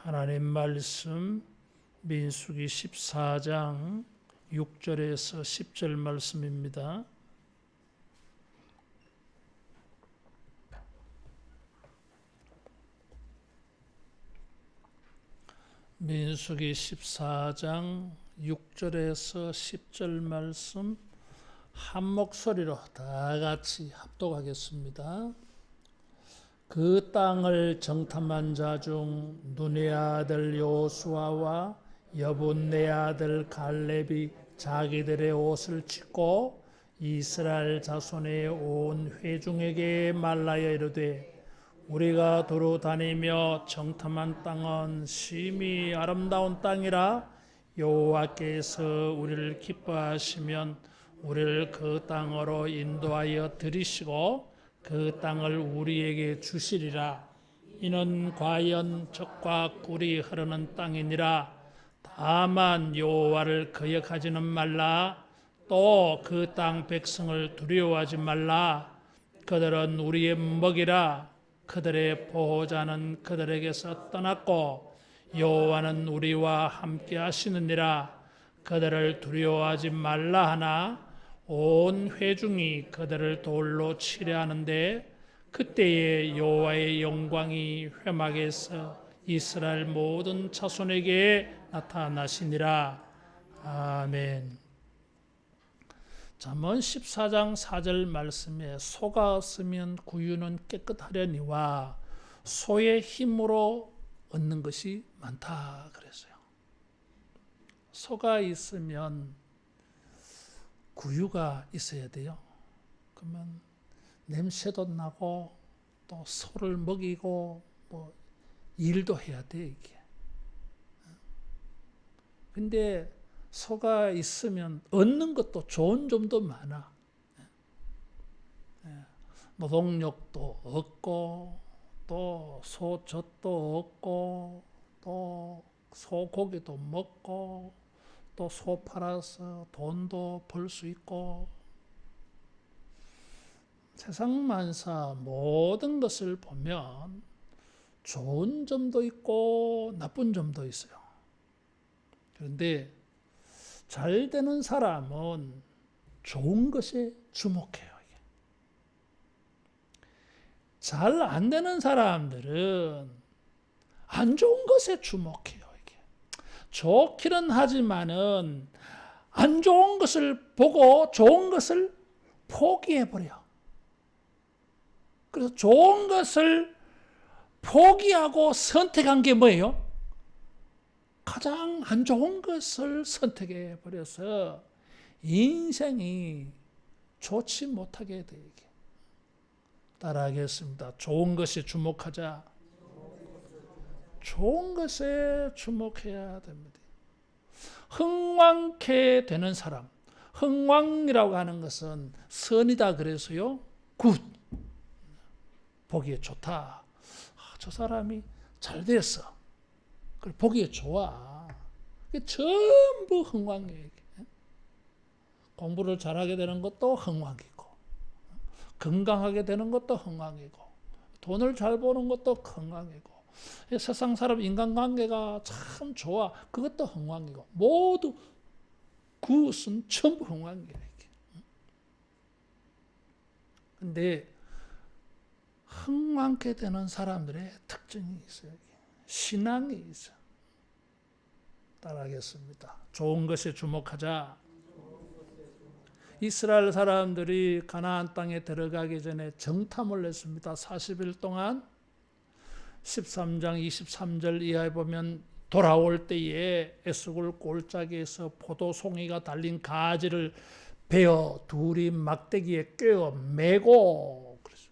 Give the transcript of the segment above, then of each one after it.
하나님 말씀 민수기 14장 6절에서 10절 말씀입니다. 민수기 14장 6절에서 10절 말씀 한 목소리로 다 같이 합독하겠습니다. 그 땅을 정탐한 자 중 눈의 아들 여호수아와 여분네 아들 갈렙이 자기들의 옷을 찢고 이스라엘 자손의 온 회중에게 말하여 이르되 우리가 두루 다니며 정탐한 땅은 심히 아름다운 땅이라 여호와께서 우리를 기뻐하시면 우리를 그 땅으로 인도하여 들이시고 그 땅을 우리에게 주시리라. 이는 과연 젖과 꿀이 흐르는 땅이니라. 다만 여호와를 거역하지는 말라. 또 그 땅 백성을 두려워하지 말라. 그들은 우리의 먹이라. 그들의 보호자는 그들에게서 떠났고 여호와는 우리와 함께 하시느니라. 그들을 두려워하지 말라 하나 온 회중이 그들을 돌로 치려 하는데 그때에 여호와의 영광이 회막에서 이스라엘 모든 자손에게 나타나시니라. 아멘. 잠언 14장 4절 말씀에 소가 없으면 구유는 깨끗하려니와 소의 힘으로 얻는 것이 많다 그랬어요. 소가 있으면 구유가 있어야 돼요. 그러면 냄새도 나고 또 소를 먹이고 뭐 일도 해야 돼 이게. 근데 소가 있으면 얻는 것도 좋은 점도 많아. 노동력도 얻고 또 소젖도 얻고 또 소고기도 먹고 또 소 팔아서 돈도 벌 수 있고 세상 만사 모든 것을 보면 좋은 점도 있고 나쁜 점도 있어요. 그런데 잘 되는 사람은 좋은 것에 주목해요. 잘 안 되는 사람들은 안 좋은 것에 주목해요. 좋기는 하지만은 안 좋은 것을 보고 좋은 것을 포기해버려. 그래서 좋은 것을 포기하고 선택한 게 뭐예요? 가장 안 좋은 것을 선택해버려서 인생이 좋지 못하게 돼. 따라하겠습니다. 좋은 것에 주목하자. 좋은 것에 주목해야 됩니다. 흥왕케 되는 사람, 흥왕이라고 하는 것은 선이다 그래서요. 굿, 보기에 좋다. 저 사람이 잘 됐어. 보기에 좋아. 전부 흥왕이에요. 공부를 잘하게 되는 것도 흥왕이고, 건강하게 되는 것도 흥왕이고, 돈을 잘 버는 것도 흥왕이고, 세상 사람 인간관계가 참 좋아. 그것도 흥왕이고 모두 그것은 전부 흥왕이에요. 그런데 흥왕케 되는 사람들의 특징이 있어요. 신앙이 있어요. 따라하겠습니다. 좋은 것에 주목하자. 이스라엘 사람들이 가나안 땅에 들어가기 전에 정탐을 했습니다. 40일 동안 13장 23절 이하에 보면 돌아올 때에 에스골 골짜기에서 포도송이가 달린 가지를 베어 둘이 막대기에 꿰어 메고 그랬어요.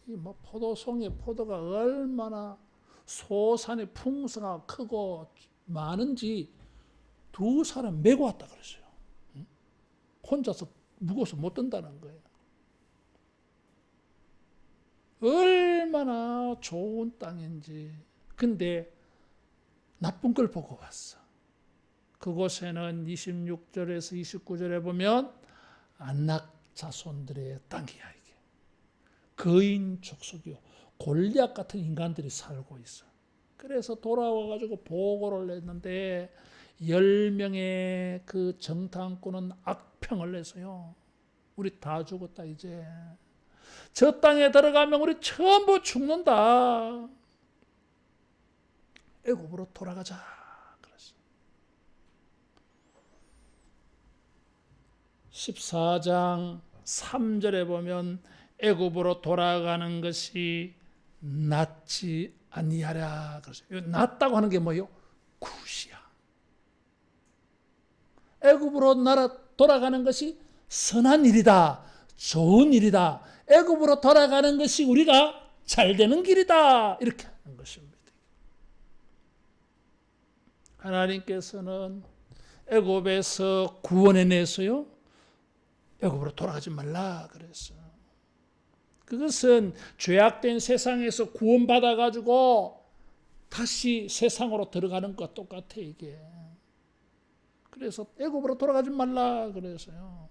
이 포도송이 포도가 얼마나 소산의 풍성하고 크고 많은지 두 사람 메고 왔다 그랬어요. 혼자서 무거워서 못 든다는 거예요. 얼마나 좋은 땅인지. 근데 나쁜 걸 보고 왔어. 그곳에는 26절에서 29절에 보면 안락 자손들의 땅이야 이게. 거인 족속이요. 골리앗 같은 인간들이 살고 있어. 그래서 돌아와가지고 보고를 했는데 10명의 그 정탐꾼은 악평을 냈어요. 우리 다 죽었다 이제. 저 땅에 들어가면 우리 전부 죽는다. 애굽으로 돌아가자. 그랬어. 14장 3절에 보면 애굽으로 돌아가는 것이 낫지 아니하랴. 그랬어요. 낫다고 하는 게 뭐예요? 굿이야. 애굽으로 돌아가는 것이 선한 일이다. 좋은 일이다. 애굽으로 돌아가는 것이 우리가 잘 되는 길이다. 이렇게 하는 것입니다. 하나님께서는 애굽에서 구원해내서요. 애굽으로 돌아가지 말라 그랬어요. 그것은 죄악된 세상에서 구원받아가지고 다시 세상으로 들어가는 것과 똑같아 이게. 그래서 애굽으로 돌아가지 말라 그랬어요.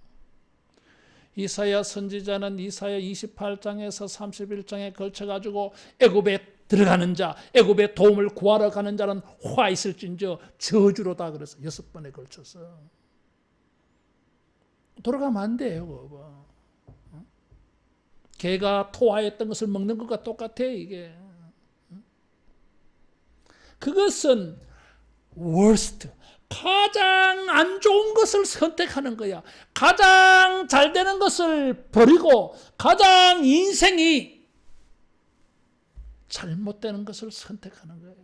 이사야 선지자는 이사야 28장에서 31장에 걸쳐가지고 애굽에 들어가는 자, 애굽의 도움을 구하러 가는 자는 화 있을진저 저주로다 그래서 6번에 걸쳐서. 돌아가면 안 돼요. 개가 토하였던 것을 먹는 것과 똑같아 이게. 그것은 worst, 가장 안 좋은 것을 선택하는 거야. 가장 잘 되는 것을 버리고 가장 인생이 잘못되는 것을 선택하는 거예요.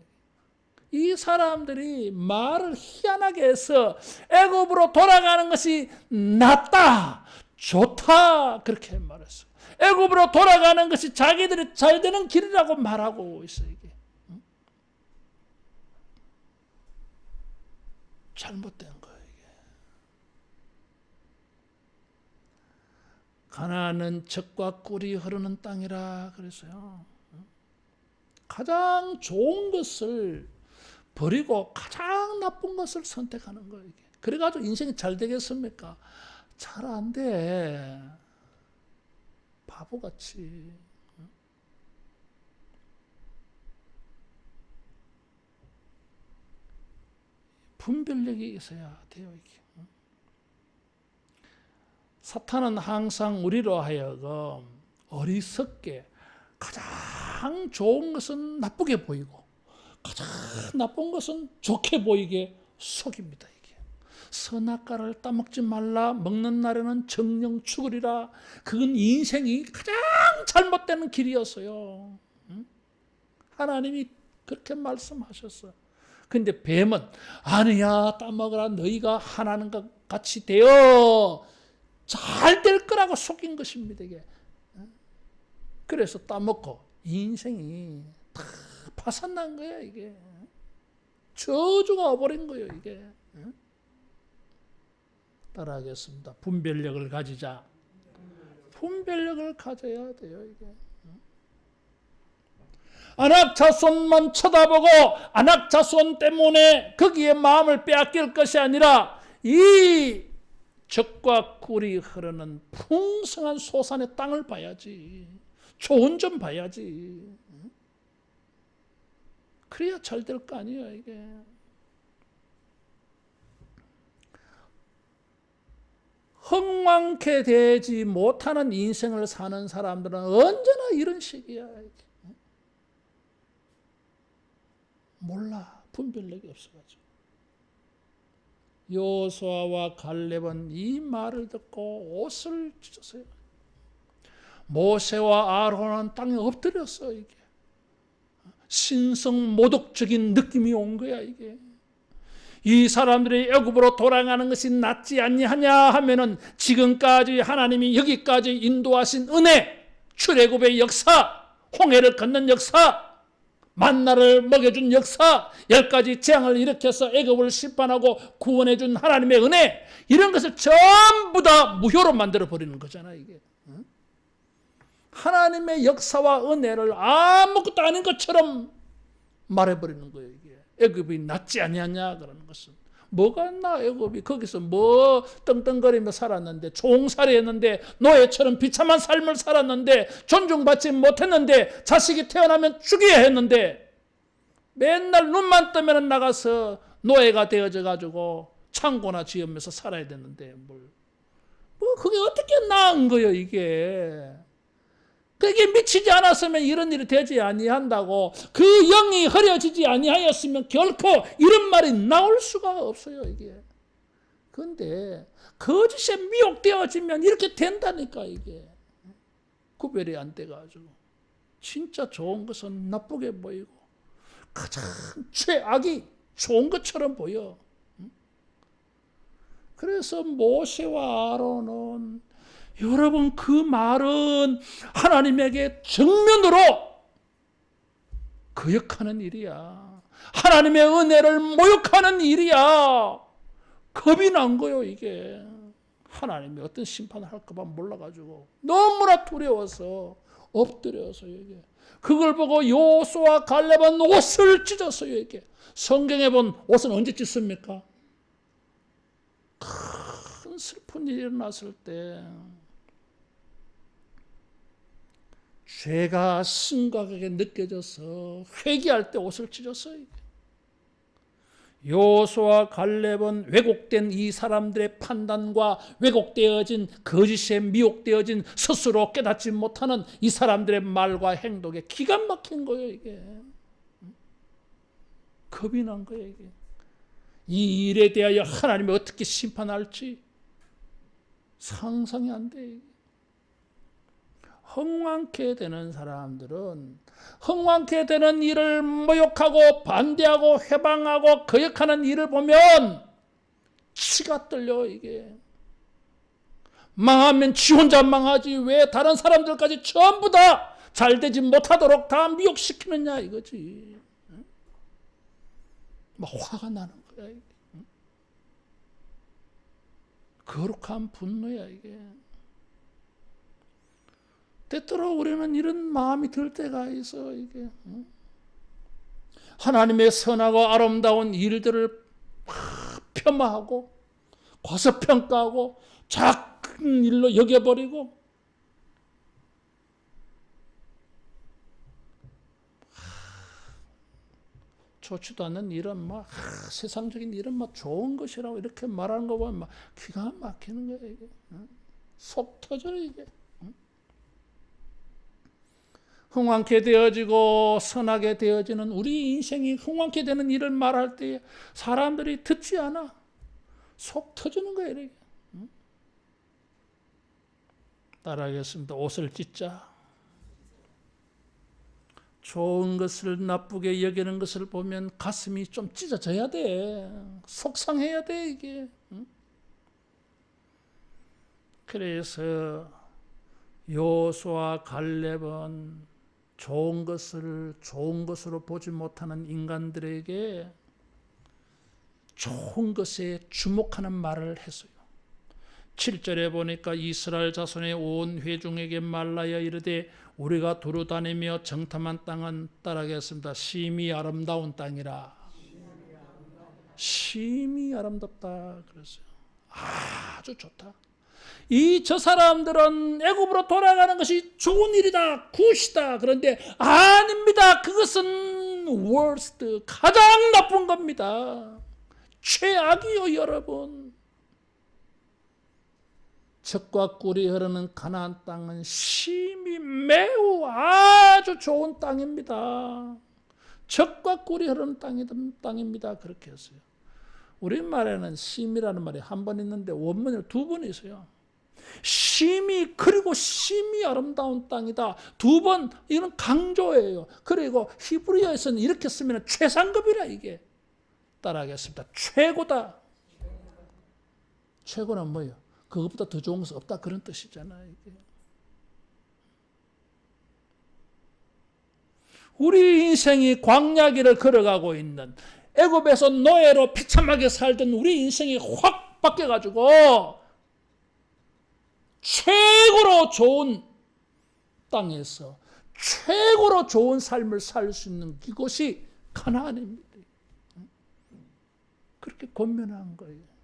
이 사람들이 말을 희한하게 해서 애굽으로 돌아가는 것이 낫다, 좋다 그렇게 말했어요. 애굽으로 돌아가는 것이 자기들이 잘 되는 길이라고 말하고 있어요. 이게 잘못된 거예요. 이게. 가나안은 젖과 꿀이 흐르는 땅이라 그랬어요. 가장 좋은 것을 버리고 가장 나쁜 것을 선택하는 거예요. 이게. 그래가지고 인생이 잘 되겠습니까? 잘 안 돼. 바보같이. 분별력이 있어야 돼요. 이게. 사탄은 항상 우리로 하여금 어리석게 가장 좋은 것은 나쁘게 보이고 가장 나쁜 것은 좋게 보이게 속입니다. 이게. 선악과를 따먹지 말라. 먹는 날에는 정령 죽으리라. 그건 인생이 가장 잘못되는 길이었어요. 하나님이 그렇게 말씀하셨어요. 근데 뱀은 아니야 따먹으라. 너희가 하나는 것 같이 되어 잘 될 거라고 속인 것입니다. 이게. 그래서 따먹고 인생이 다 파산난 거야 이게. 저주가 와버린 거예요 이게. 따라하겠습니다. 분별력을 가지자. 분별력을 가져야 돼요 이게. 안악 자손만 쳐다보고 안악 자손 때문에 거기에 마음을 빼앗길 것이 아니라 이 젖과 꿀이 흐르는 풍성한 소산의 땅을 봐야지. 좋은 점 봐야지. 그래야 잘 될 거 아니에요 이게. 흥왕케 되지 못하는 인생을 사는 사람들은 언제나 이런 식이야. 몰라. 분별력이 없어가지고. 여호수아와 갈렙은 이 말을 듣고 옷을 찢었어요. 모세와 아론은 땅에 엎드렸어 이게. 신성 모독적인 느낌이 온 거야 이게. 이 사람들이 애굽으로 돌아가는 것이 낫지 아니하냐 하면은 지금까지 하나님이 여기까지 인도하신 은혜, 출애굽의 역사, 홍해를 건넌 역사, 만나를 먹여준 역사, 10가지 재앙을 일으켜서 애굽을 심판하고 구원해준 하나님의 은혜, 이런 것을 전부 다 무효로 만들어버리는 거잖아 이게. 하나님의 역사와 은혜를 아무것도 아닌 것처럼 말해버리는 거예요 이게. 애굽이 낫지 아니하냐 그러는 것은. 뭐가 나 애굽이. 거기서 뭐 떵떵거리며 살았는데, 종살이 했는데, 노예처럼 비참한 삶을 살았는데, 존중받지 못했는데, 자식이 태어나면 죽여야 했는데, 맨날 눈만 뜨면 나가서 노예가 되어져 가지고 창고나 지으면서 살아야 되는데 뭐 그게 어떻게 나은 거예요 이게. 그게 미치지 않았으면 이런 일이 되지 아니한다고. 그 영이 흐려지지 아니하였으면 결코 이런 말이 나올 수가 없어요 이게. 그런데 거짓에 미혹되어지면 이렇게 된다니까 이게. 구별이 안 돼가지고 진짜 좋은 것은 나쁘게 보이고 가장 최악이 좋은 것처럼 보여. 그래서 모세와 아론은 여러분 그 말은 하나님에게 정면으로 거역하는 일이야. 하나님의 은혜를 모욕하는 일이야. 겁이 난 거요 이게. 하나님이 어떤 심판을 할까 봐 몰라가지고 너무나 두려워서 엎드려서 이게. 그걸 보고 여호수아와 갈렙은 옷을 찢었어요 이게. 성경에 본 옷은 언제 찢습니까? 큰 슬픈 일이 일어났을 때 죄가 심각하게 느껴져서 회개할 때 옷을 찢었어요. 여호수아와 갈렙은 왜곡된 이 사람들의 판단과 왜곡되어진 거짓에 미혹되어진 스스로 깨닫지 못하는 이 사람들의 말과 행동에 기가 막힌 거예요 이게. 겁이 난 거예요 이게. 이 일에 대하여 하나님이 어떻게 심판할지 상상이 안 돼. 흥왕케 되는 사람들은 흥왕케 되는 일을 모욕하고 반대하고 회방하고 거역하는 일을 보면 치가 떨려 이게. 망하면 지 혼자 망하지 왜 다른 사람들까지 전부 다 잘되지 못하도록 다 미혹시키느냐 이거지. 막 화가 나는 거야 이게. 거룩한 분노야 이게. 때때로 우리는 이런 마음이 들 때가 있어 이게. 하나님의 선하고 아름다운 일들을 폄하하고 과소평가하고 작은 일로 여겨버리고 좋지도 않는 일은 막 세상적인 일은 막 좋은 것이라고 이렇게 말하는 거 보면 막 기가 막히는 거야 이게. 속 터져 이게. 흥왕케 되어지고 선하게 되어지는 우리 인생이 흥왕케 되는 일을 말할 때 사람들이 듣지 않아. 속 터지는 거예요 이렇게. 따라하겠습니다. 옷을 찢자. 좋은 것을 나쁘게 여기는 것을 보면 가슴이 좀 찢어져야 돼. 속상해야 돼 이게. 그래서 여호수아와 갈렙은 좋은 것을 좋은 것으로 보지 못하는 인간들에게 좋은 것에 주목하는 말을 했어요. 7절에 보니까 이스라엘 자손의 온 회중에게 말라여 이르되 우리가 두루 다니며 정탐한 땅은 따라하겠습니다. 심히 아름다운 땅이라. 심히 아름답다 그랬어요. 아주 좋다. 저 사람들은 애굽으로 돌아가는 것이 좋은 일이다, 굿이다. 그런데 아닙니다. 그것은 worst, 가장 나쁜 겁니다. 최악이요 여러분. 젖과 꿀이 흐르는 가나안 땅은 심히 매우 아주 좋은 땅입니다. 젖과 꿀이 흐르는 땅입니다. 그렇게 했어요. 우리말에는 심이라는 말이 한 번 있는데 원문에 두 번 있어요. 심히 그리고 심히 아름다운 땅이다. 두 번 이건 강조예요. 그리고 히브리어에서는 이렇게 쓰면 최상급이라 이게. 따라하겠습니다. 최고다. 최고는 뭐예요? 그것보다 더 좋은 것은 없다 그런 뜻이잖아요. 이게. 우리 인생이 광야길을 걸어가고 있는 애굽에서 노예로 비참하게 살던 우리 인생이 확 바뀌어가지고 최고로 좋은 땅에서 최고로 좋은 삶을 살 수 있는 이곳이 가나안입니다. 그렇게 권면한 거예요.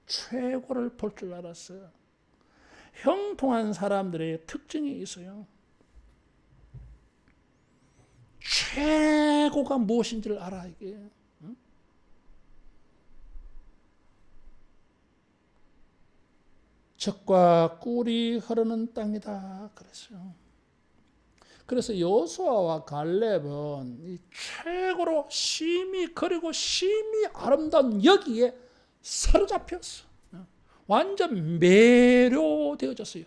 최고를 볼 줄 알았어요. 형통한 사람들의 특징이 있어요. 최고가 무엇인지를 알아 이게. 응? 젖과 꿀이 흐르는 땅이다 그랬어요. 그래서 여호수아와 갈렙은 이 최고로 심히 그리고 심히 아름다운 여기에 사로잡혔어. 완전 매료되어졌어요.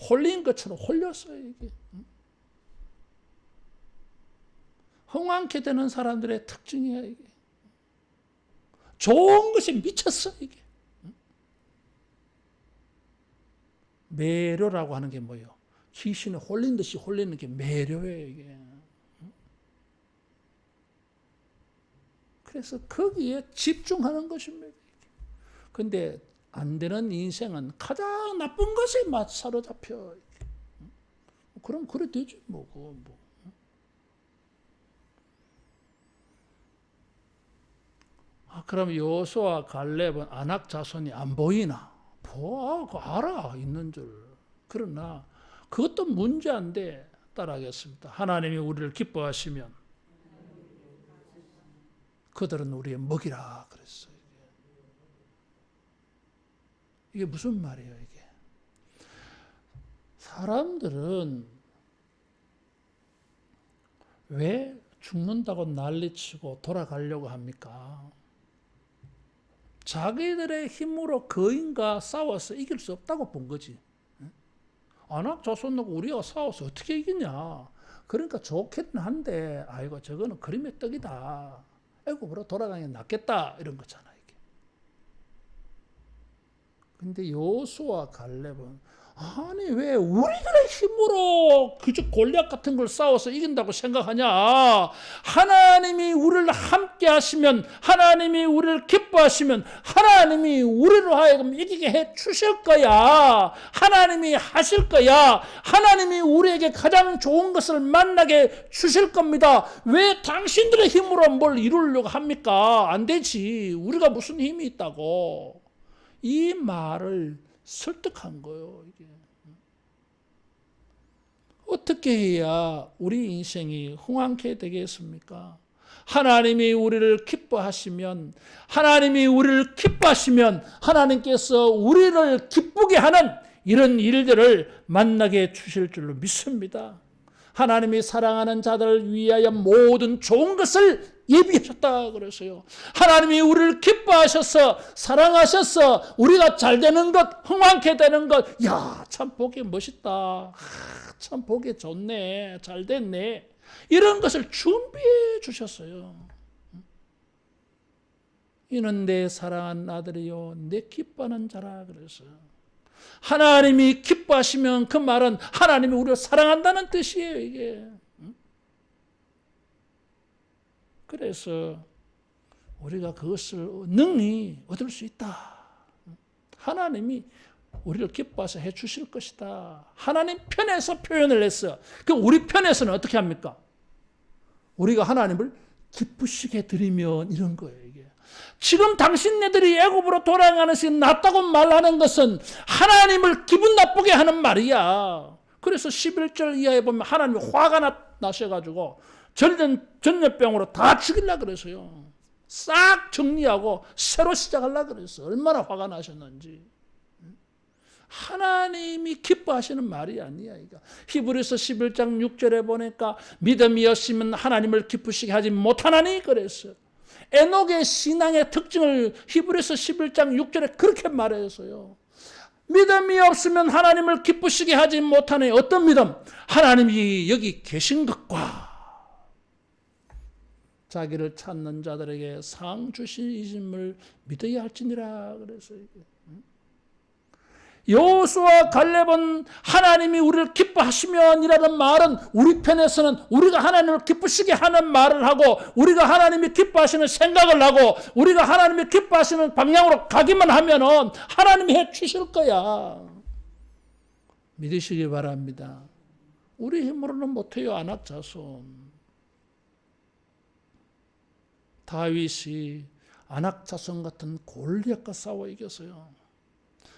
홀린 것처럼 홀렸어요 이게. 흥왕케 되는 사람들의 특징이야 이게. 좋은 것에 미쳤어 이게. 매료라고 하는 게 뭐예요? 귀신에 홀린 듯이 홀리는 게 매료예요 이게. 그래서 거기에 집중하는 것입니다. 근데 안 되는 인생은 가장 나쁜 것에 사로잡혀. 그럼 그래 되지 뭐. 그럼 여호수아와 갈렙은 아낙 자손이 안 보이나? 알아 있는 줄. 그러나 그것도 문제인데 따라하겠습니다. 하나님이 우리를 기뻐하시면 그들은 우리의 먹이라 그랬어요. 이게 무슨 말이에요 이게? 사람들은 왜 죽는다고 난리치고 돌아가려고 합니까? 자기들의 힘으로 거인과 싸워서 이길 수 없다고 본 거지. 아낙 자손하고 우리가 싸워서 어떻게 이기냐. 그러니까 좋긴 한데 아이고 저거는 그림의 떡이다. 애굽으로 돌아가는 게 낫겠다 이런 거잖아 이게. 근데 여호수아와 갈렙은 아니 왜 우리들의 힘으로 그저 골리앗 같은 걸 싸워서 이긴다고 생각하냐. 하나님이 우리를 함께 하시면, 하나님이 우리를 기뻐하시면 하나님이 우리로 하여금 이기게 해 주실 거야. 하나님이 하실 거야. 하나님이 우리에게 가장 좋은 것을 만나게 주실 겁니다. 왜 당신들의 힘으로 뭘 이루려고 합니까? 안 되지. 우리가 무슨 힘이 있다고. 이 말을 설득한 거예요. 이게. 어떻게 해야 우리 인생이 흥왕케 되겠습니까? 하나님이 우리를 기뻐하시면, 하나님이 우리를 기뻐하시면 하나님께서 우리를 기쁘게 하는 이런 일들을 만나게 주실 줄로 믿습니다. 하나님이 사랑하는 자들을 위하여 모든 좋은 것을 예비하셨다 그랬어요. 하나님이 우리를 기뻐하셔서 사랑하셔서 우리가 잘 되는 것, 흥왕케 되는 것, 야, 참 보기 멋있다. 참 보기 좋네. 잘 됐네. 이런 것을 준비해 주셨어요. 이는 내 사랑하는 아들이요 내 기뻐하는 자라 그랬어요. 하나님이 기뻐하시면 그 말은 하나님이 우리를 사랑한다는 뜻이에요 이게. 그래서 우리가 그것을 능히 얻을 수 있다. 하나님이 우리를 기뻐해서 해 주실 것이다. 하나님 편에서 표현을 했어. 그럼 우리 편에서는 어떻게 합니까? 우리가 하나님을 기쁘시게 드리면 이런 거예요 이게. 지금 당신네들이 애굽으로 돌아가는 것이 낫다고 말하는 것은 하나님을 기분 나쁘게 하는 말이야. 그래서 11절 이하에 보면 하나님이 화가 나셔가지고 전염병으로 다 죽이려고 그랬어요. 싹 정리하고 새로 시작하려고 그랬어요. 얼마나 화가 나셨는지. 하나님이 기뻐하시는 말이 아니야. 이거. 히브리서 11장 6절에 보니까 믿음이 없으면 하나님을 기쁘시게 하지 못하나니 그랬어요. 에녹의 신앙의 특징을 히브리서 11장 6절에 그렇게 말했어요. 믿음이 없으면 하나님을 기쁘시게 하지 못하니 어떤 믿음? 하나님이 여기 계신 것과 자기를 찾는 자들에게 상 주시심을 믿어야 할지니라 그랬어요. 여호수아 갈렙은 하나님이 우리를 기뻐하시면이라는 말은 우리 편에서는 우리가 하나님을 기쁘시게 하는 말을 하고 우리가 하나님이 기뻐하시는 생각을 하고 우리가 하나님이 기뻐하시는 방향으로 가기만 하면은 하나님이 해 주실 거야. 믿으시기 바랍니다. 우리 힘으로는 못해요. 아낙 자손. 다윗이 아낙 자손 같은 골리앗과 싸워 이겼어요.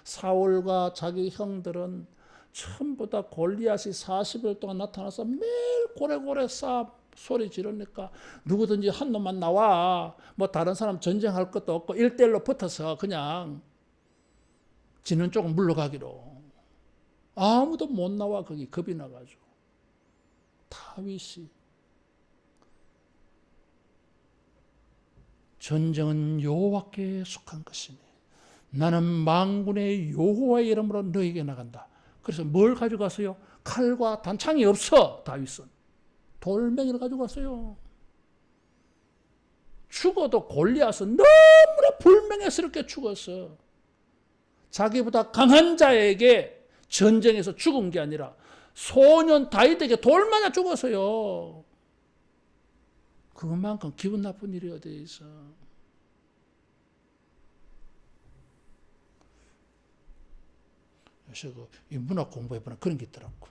사울과 자기 형들은 전부 다 골리앗이 40일 동안 나타나서 매일 고래고래 싸 소리 지르니까 누구든지 한 놈만 나와. 뭐 다른 사람 전쟁할 것도 없고 1대1로 붙어서 그냥 지는 쪽은 물러가기로. 아무도 못 나와. 거기 겁이 나가지고. 다윗이 전쟁은 여호와께 속한 것이니 나는 만군의 여호와의 이름으로 너에게 나간다. 그래서 뭘 가져갔어요? 칼과 단창이 없어. 다윗은 돌멩이를 가져갔어요. 죽어도 골리앗은 너무나 불명예스럽게 죽었어. 자기보다 강한 자에게 전쟁에서 죽은 게 아니라 소년 다윗에게 돌 맞아 죽었어요. 그것만큼 기분 나쁜 일이 어디 있어. 요새 그 인문학 공부해보면 그런 게 있더라고.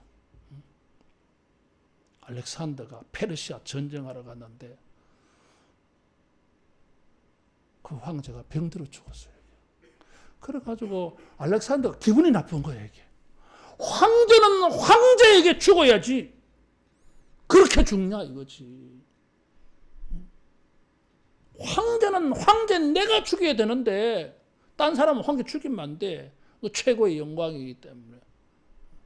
알렉산더가 페르시아 전쟁하러 갔는데 그 황제가 병들어 죽었어요. 그래가지고 알렉산더가 기분이 나쁜 거예요. 이게. 황제는 황제에게 죽어야지. 그렇게 죽냐 이거지. 황제는 황제 내가 죽여야 되는데 딴 사람은 황제 죽이면 안 돼. 그 최고의 영광이기 때문에.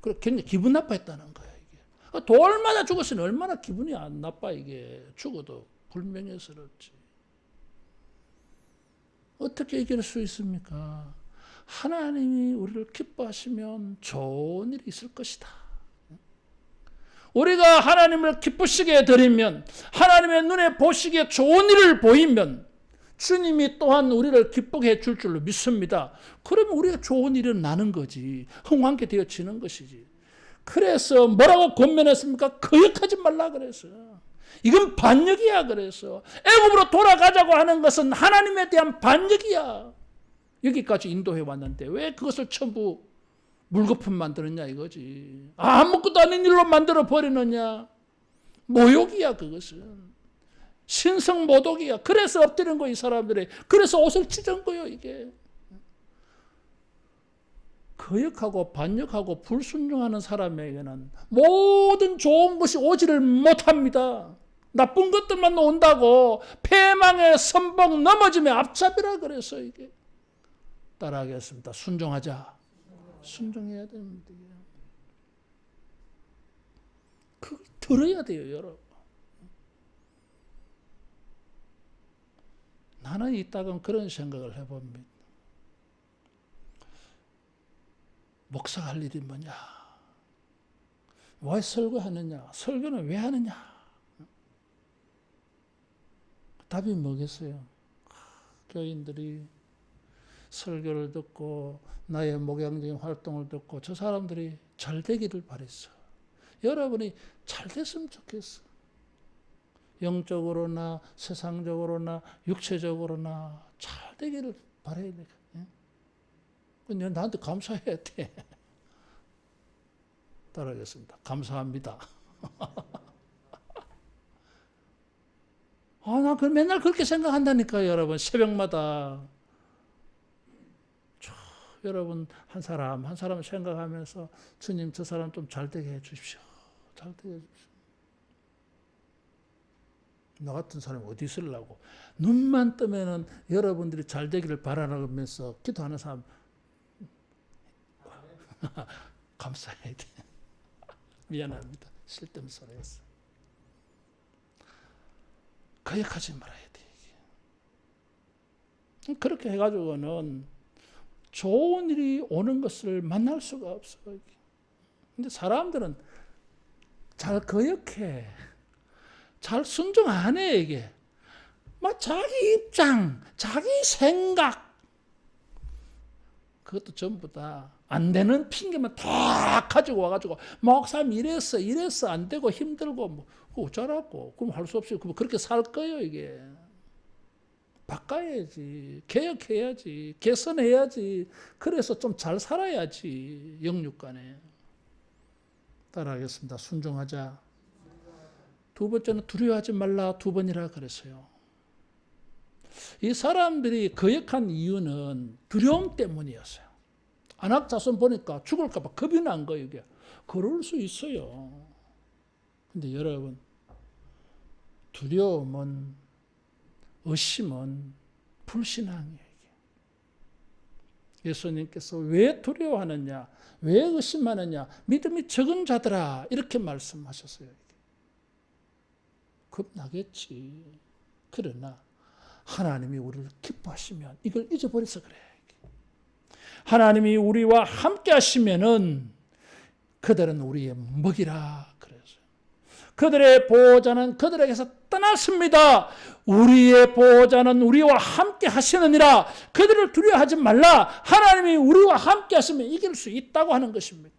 그래 굉장히 기분 나빠했다는 거야 이게. 돌 맞아 죽었으니 얼마나 기분이 안 나빠 이게. 죽어도 불명예스럽지. 어떻게 이길 수 있습니까? 하나님이 우리를 기뻐하시면 좋은 일이 있을 것이다. 우리가 하나님을 기쁘시게 드리면 하나님의 눈에 보시기에 좋은 일을 보이면 주님이 또한 우리를 기쁘게 해줄 줄로 믿습니다. 그러면 우리가 좋은 일은 나는 거지. 흥황케 되어지는 것이지. 그래서 뭐라고 권면했습니까? 거역하지 말라 그래서. 이건 반역이야 그래서. 애굽으로 돌아가자고 하는 것은 하나님에 대한 반역이야. 여기까지 인도해 왔는데 왜 그것을 전부 물거품 만들었냐 이거지. 아무것도 아닌 일로 만들어 버리느냐. 모욕이야 그것은. 신성모독이야. 그래서 엎드린 거 이 사람들이. 그래서 옷을 찢은 거요 이게. 거역하고 반역하고 불순종하는 사람에게는 모든 좋은 것이 오지를 못합니다. 나쁜 것들만 온다고. 패망의 선봉 넘어짐의 앞잡이라 그래서 이게. 따라하겠습니다. 순종하자. 순종해야 됩니다. 그걸 들어야 돼요 여러분. 나는 이따금 그런 생각을 해봅니다. 목사가 할 일이 뭐냐? 왜 설교하느냐? 설교는 왜 하느냐? 답이 뭐겠어요? 교인들이 설교를 듣고 나의 목양적인 활동을 듣고 저 사람들이 잘 되기를 바랬어. 여러분이 잘 됐으면 좋겠어. 영적으로나 세상적으로나 육체적으로나 잘 되기를 바라야 돼. 근데 나한테 감사해야 돼. 따라하겠습니다. 감사합니다. 나 맨날 그렇게 생각한다니까요, 여러분. 새벽마다. 여러분, 한 사람 생각하면서 주님, 저 사람 좀 잘 되게 해 주십시오. 잘 되게 해 주십시오. 나 같은 사람이 어디 있으려고. 눈만 뜨면은 여러분들이 잘 되기를 바라면서 기도하는 사람 감사해야 돼. 미안합니다. 쓸데없는 소리 했어. 거역하지 말아야 돼. 이게. 그렇게 해가지고는 좋은 일이 오는 것을 만날 수가 없어. 근데 사람들은 잘 거역해. 잘 순종 안 해, 이게. 막 자기 입장, 자기 생각. 그것도 전부 다 안 되는 핑계만 다 가지고 와가지고, 목사님 이랬어, 안 되고 힘들고, 뭐, 어쩌라고. 그럼 할 수 없이, 그렇게 살 거예요, 이게. 바꿔야지. 개혁해야지. 개선해야지. 그래서 좀 잘 살아야지. 영육간에. 따라하겠습니다. 순종하자. 두 번째는 두려워하지 말라. 2번이라 그랬어요. 이 사람들이 거역한 이유는 두려움 때문이었어요. 안악 자손 보니까 죽을까 봐 겁이 난 거예요. 이게. 그럴 수 있어요. 근데 여러분, 두려움은, 의심은 불신앙이에요. 예수님께서 왜 두려워하느냐, 왜 의심하느냐, 믿음이 적은 자들아, 이렇게 말씀하셨어요. 겁나겠지. 그러나 하나님이 우리를 기뻐하시면 이걸 잊어버려서 그래. 하나님이 우리와 함께 하시면은 그들은 우리의 먹이라 그랬어요. 그들의 보호자는 그들에게서 떠났습니다. 우리의 보호자는 우리와 함께 하시느니라. 그들을 두려워하지 말라. 하나님이 우리와 함께 하시면 이길 수 있다고 하는 것입니다.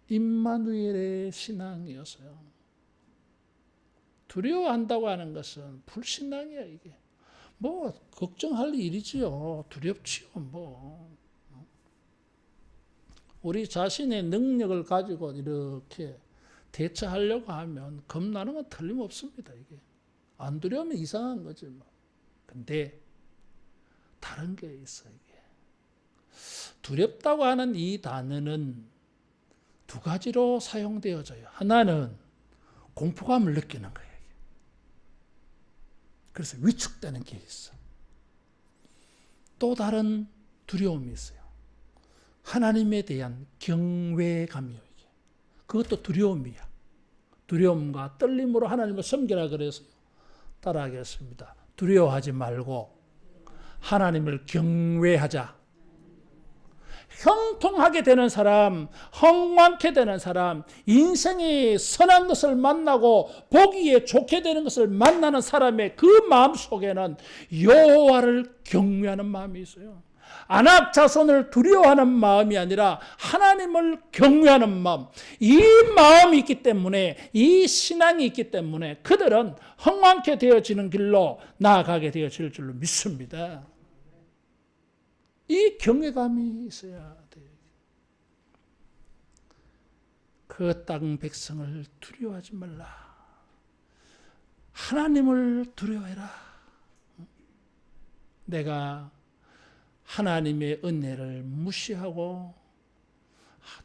임마누엘의 신앙이었어요. 두려워한다고 하는 것은 불신앙이야. 이게 뭐 걱정할 일이지요. 두렵지요. 뭐 우리 자신의 능력을 가지고 이렇게 대처하려고 하면 겁나는 건 틀림없습니다. 이게 안 두려우면 이상한 거지 뭐. 근데 다른 게 있어. 이게 두렵다고 하는 이 단어는 두 가지로 사용되어져요. 하나는 공포감을 느끼는 거예요. 그래서 위축되는 게 있어. 또 다른 두려움이 있어요. 하나님에 대한 경외감이요. 이게. 그것도 두려움이야. 두려움과 떨림으로 하나님을 섬기라 그래서요. 따라하겠습니다. 두려워하지 말고 하나님을 경외하자. 형통하게 되는 사람, 흥왕케 되는 사람, 인생이 선한 것을 만나고 보기에 좋게 되는 것을 만나는 사람의 그 마음 속에는 여호와를 경외하는 마음이 있어요. 안악 자손을 두려워하는 마음이 아니라 하나님을 경외하는 마음, 이 마음이 있기 때문에, 이 신앙이 있기 때문에 그들은 흥왕케 되어지는 길로 나아가게 되어질 줄로 믿습니다. 이 경외감이 있어야 돼요. 그 땅 백성을 두려워하지 말라. 하나님을 두려워해라. 내가 하나님의 은혜를 무시하고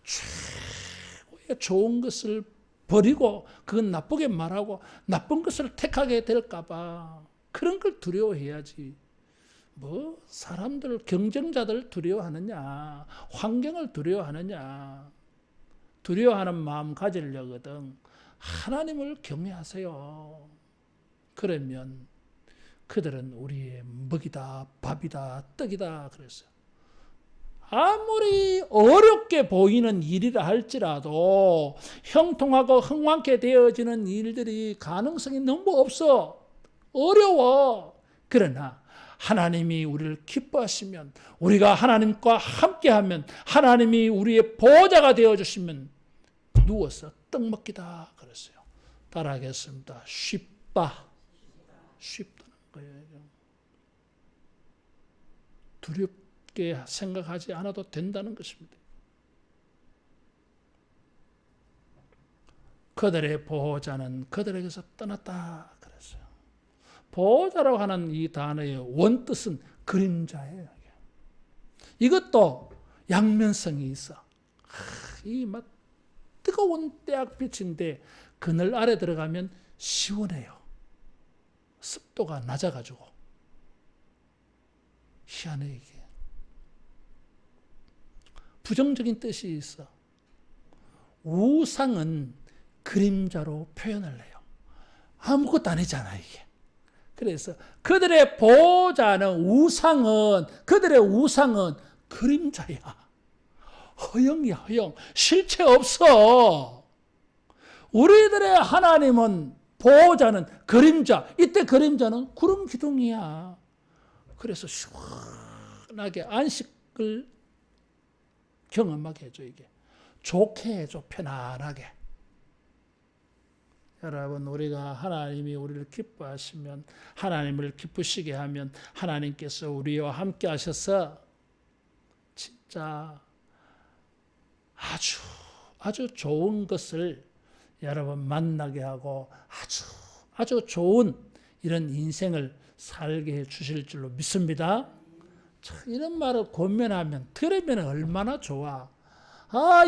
최고의 좋은 것을 버리고 그건 나쁘게 말하고 나쁜 것을 택하게 될까 봐 그런 걸 두려워해야지. 뭐 사람들, 경쟁자들 두려워하느냐, 환경을 두려워하느냐. 두려워하는 마음 가지려거든 하나님을 경외하세요. 그러면 그들은 우리의 먹이다, 밥이다, 떡이다 그랬어요. 아무리 어렵게 보이는 일이라 할지라도 형통하고 흥왕케 되어지는 일들이 가능성이 너무 없어. 어려워. 그러나 하나님이 우리를 기뻐하시면, 우리가 하나님과 함께하면, 하나님이 우리의 보호자가 되어주시면 누워서 떡 먹기다 그랬어요. 따라하겠습니다. 쉽다. 쉽다는 거예요. 두렵게 생각하지 않아도 된다는 것입니다. 그들의 보호자는 그들에게서 떠났다 그랬어요. 보호자라고 하는 이 단어의 원뜻은 그림자예요. 이것도 양면성이 있어. 이 막 뜨거운 태양빛인데 그늘 아래 들어가면 시원해요. 습도가 낮아가지고. 희한해 이게. 부정적인 뜻이 있어. 우상은 그림자로 표현을 해요. 아무것도 아니잖아 이게. 그래서 그들의 보호자는 그들의 우상은 그림자야. 허영이야, 허영. 실체 없어. 우리들의 하나님은, 보호자는 그림자. 이때 그림자는 구름 기둥이야. 그래서 시원하게 안식을 경험하게 해줘, 이게. 좋게 해줘, 편안하게. 여러분, 우리가 하나님이 우리를 기뻐하시면, 하나님을 기쁘시게 하면 하나님께서 우리와 함께 하셔서 진짜 아주 좋은 것을 여러분 만나게 하고 아주 좋은 이런 인생을 살게 해 주실 줄로 믿습니다. 이런 말을 권면하면 들으면 얼마나 좋아.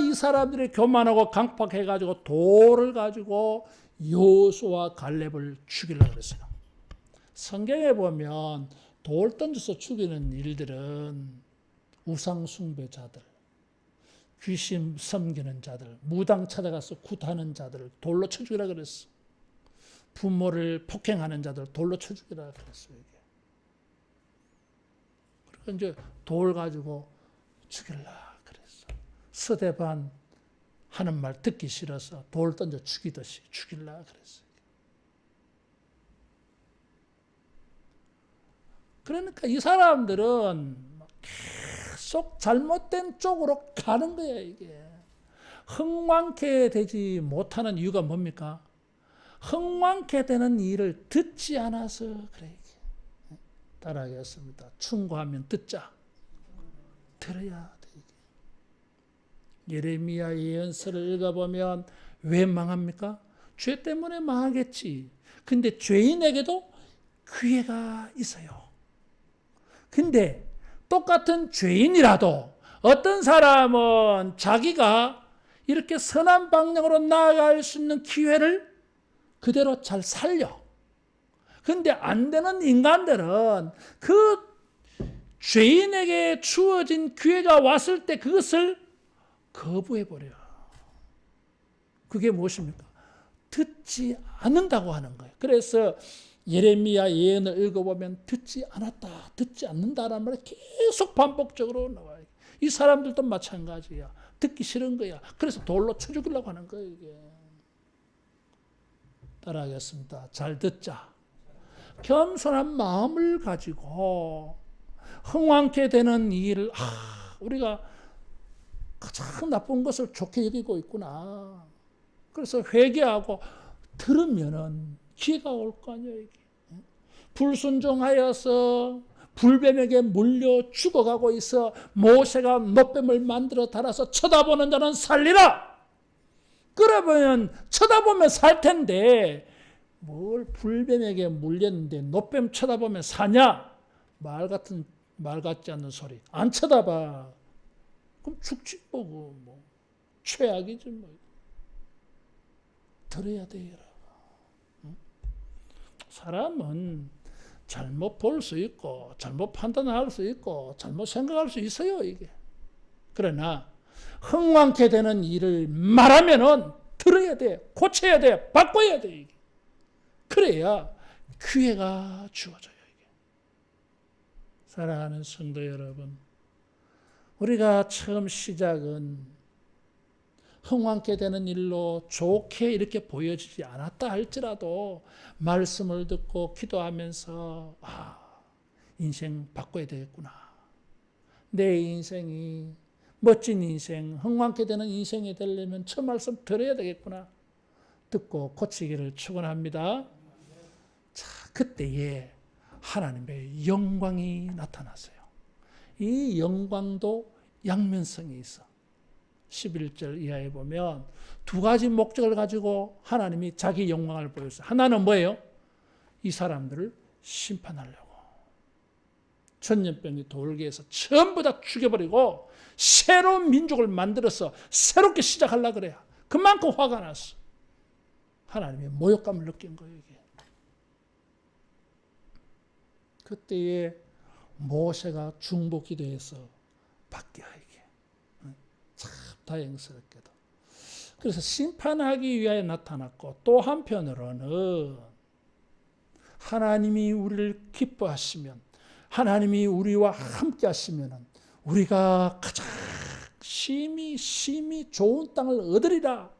이 사람들이 교만하고 강팍해가지고 돌을 가지고 여호수아와 갈렙을 죽이려고 그랬어요. 성경에 보면 돌 던져서 죽이는 일들은 우상 숭배자들, 귀신 섬기는 자들, 무당 찾아가서 굿하는 자들을 돌로 쳐 죽이라 그랬어. 부모를 폭행하는 자들 돌로 쳐 죽이라 그랬어요. 그리고 이제 돌 가지고 죽일라 그랬어. 서대반 하는 말 듣기 싫어서 돌 던져 죽이듯이 죽일라 그랬어요. 그러니까 이 사람들은 계속 잘못된 쪽으로 가는 거야, 이게. 흥왕케 되지 못하는 이유가 뭡니까? 흥왕케 되는 일을 듣지 않아서 그래. 따라하겠습니다. 충고하면 듣자. 들어야 돼. 예레미야 예언서를 읽어보면 왜 망합니까? 죄 때문에 망하겠지. 근데 죄인에게도 기회가 있어요. 근데 똑같은 죄인이라도 어떤 사람은 자기가 이렇게 선한 방향으로 나아갈 수 있는 기회를 그대로 잘 살려. 근데 안 되는 인간들은 그 죄인에게 주어진 기회가 왔을 때 그것을 거부해버려. 그게 무엇입니까? 듣지 않는다고 하는 거예요. 그래서 예레미야 예언을 읽어보면 듣지 않았다, 듣지 않는다라는 말이 계속 반복적으로 나와요. 이 사람들도 마찬가지야. 듣기 싫은 거야. 그래서 돌로 쳐 죽이려고 하는 거예요. 이게. 따라하겠습니다. 잘 듣자. 겸손한 마음을 가지고 흥왕케 되는 일을 우리가 가장 나쁜 것을 좋게 여기고 있구나. 그래서 회개하고 들으면은 기회가 올 거 아니에요. 이게. 불순종하여서 불뱀에게 물려 죽어가고 있어 모세가 놋뱀을 만들어 달아서 쳐다보는 자는 살리라. 그러면 쳐다보면 살 텐데 뭘 불뱀에게 물렸는데 놋뱀 쳐다보면 사냐? 말 같지 않는 소리. 안 쳐다봐. 그럼 죽지 뭐. 최악이지 뭐. 들어야 돼요. 사람은 잘못 볼 수 있고 잘못 판단할 수 있고 잘못 생각할 수 있어요. 이게. 그러나 흥왕케 되는 일을 말하면은 들어야 돼. 고쳐야 돼. 바꿔야 돼. 이게. 그래야 기회가 주어져요. 이게. 사랑하는 성도 여러분, 우리가 처음 시작은 흥왕케 되는 일로 좋게 이렇게 보여지지 않았다 할지라도 말씀을 듣고 기도하면서 인생 바꿔야 되겠구나. 내 인생이 멋진 인생, 흥왕케 되는 인생이 되려면 저 말씀 들어야 되겠구나. 듣고 고치기를 축원합니다. 자, 그때에 하나님의 영광이 나타났어요. 이 영광도 양면성이 있어. 11절 이하에 보면 두 가지 목적을 가지고 하나님이 자기 영광을 보였어요. 하나는 뭐예요? 이 사람들을 심판하려고. 천년병이 돌게 해서 전부 다 죽여버리고 새로운 민족을 만들어서 새롭게 시작하려고 그래요. 그만큼 화가 났어. 하나님의 모욕감을 느낀 거예요. 이게. 그때에 모세가 중보기도해서 바뀌어요. 이게. 참 다행스럽게도. 그래서 심판하기 위하여 나타났고 또 한편으로는 하나님이 우리를 기뻐하시면 하나님이 우리와 함께 하시면 우리가 가장 심히 좋은 땅을 얻으리라.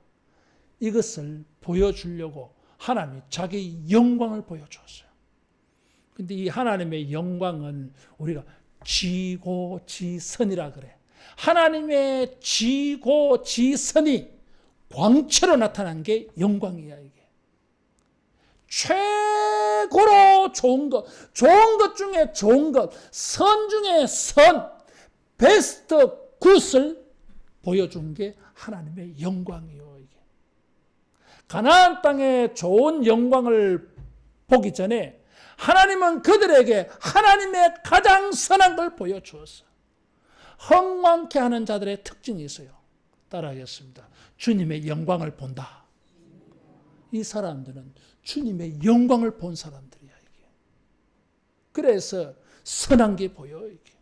이것을 보여주려고 하나님이 자기 영광을 보여주었어요. 근데 이 하나님의 영광은 우리가 지고지선이라 그래. 하나님의 지고지선이 광채로 나타난 게 영광이야, 이게. 최고로 좋은 것 중에 좋은 것, 선 중에 선, 베스트 굿을 보여준 게 하나님의 영광이요, 이게. 가나안 땅의 좋은 영광을 보기 전에 하나님은 그들에게 하나님의 가장 선한 걸 보여주었어요. 흥왕케 하는 자들의 특징이 있어요. 따라하겠습니다. 주님의 영광을 본다. 이 사람들은 주님의 영광을 본 사람들이야, 이게. 그래서 선한 게 보여, 이게.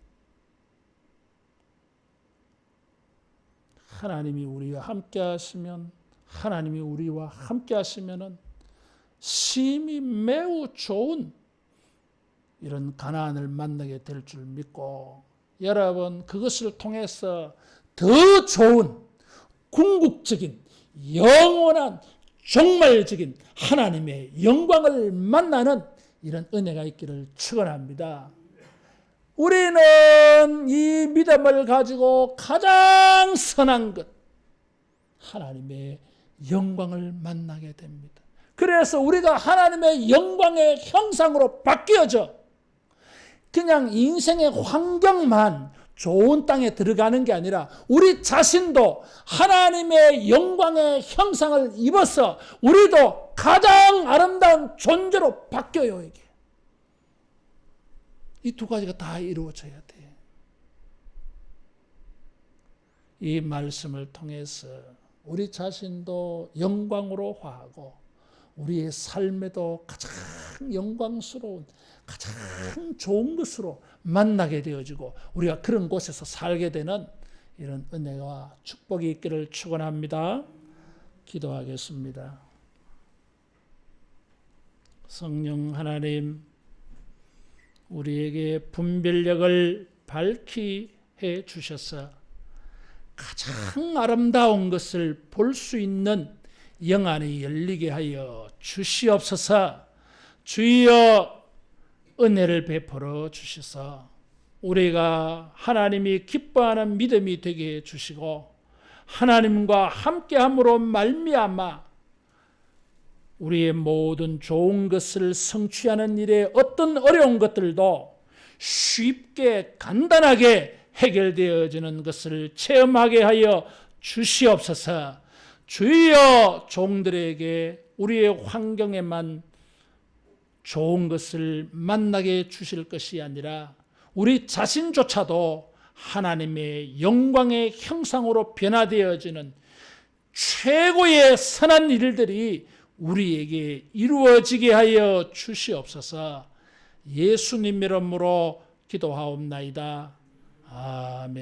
하나님이 우리와 함께 하시면, 하나님이 우리와 함께 하시면은 심히 매우 좋은 이런 가나안을 만나게 될 줄 믿고, 여러분 그것을 통해서 더 좋은 궁극적인 영원한 종말적인 하나님의 영광을 만나는 이런 은혜가 있기를 축원합니다. 우리는 이 믿음을 가지고 가장 선한 것, 하나님의 영광을 만나게 됩니다. 그래서 우리가 하나님의 영광의 형상으로 바뀌어져 그냥 인생의 환경만 좋은 땅에 들어가는 게 아니라 우리 자신도 하나님의 영광의 형상을 입어서 우리도 가장 아름다운 존재로 바뀌어요, 이게. 이 두 가지가 다 이루어져야 돼. 이 말씀을 통해서 우리 자신도 영광으로 화하고 우리의 삶에도 가장 영광스러운 가장 좋은 것으로 만나게 되어지고 우리가 그런 곳에서 살게 되는 이런 은혜와 축복이 있기를 축원합니다. 기도하겠습니다. 성령 하나님, 우리에게 분별력을 밝히 해 주셔서 가장 아름다운 것을 볼 수 있는 영안이 열리게 하여 주시옵소서. 주여 은혜를 베풀어 주셔서 우리가 하나님이 기뻐하는 믿음이 되게 해 주시고 하나님과 함께함으로 말미암아 우리의 모든 좋은 것을 성취하는 일에 어떤 어려운 것들도 쉽게 간단하게 해결되어지는 것을 체험하게 하여 주시옵소서. 주여 종들에게 우리의 환경에만 좋은 것을 만나게 주실 것이 아니라 우리 자신조차도 하나님의 영광의 형상으로 변화되어지는 최고의 선한 일들이 우리에게 이루어지게 하여 주시옵소서. 예수님 이름으로 기도하옵나이다. 아멘.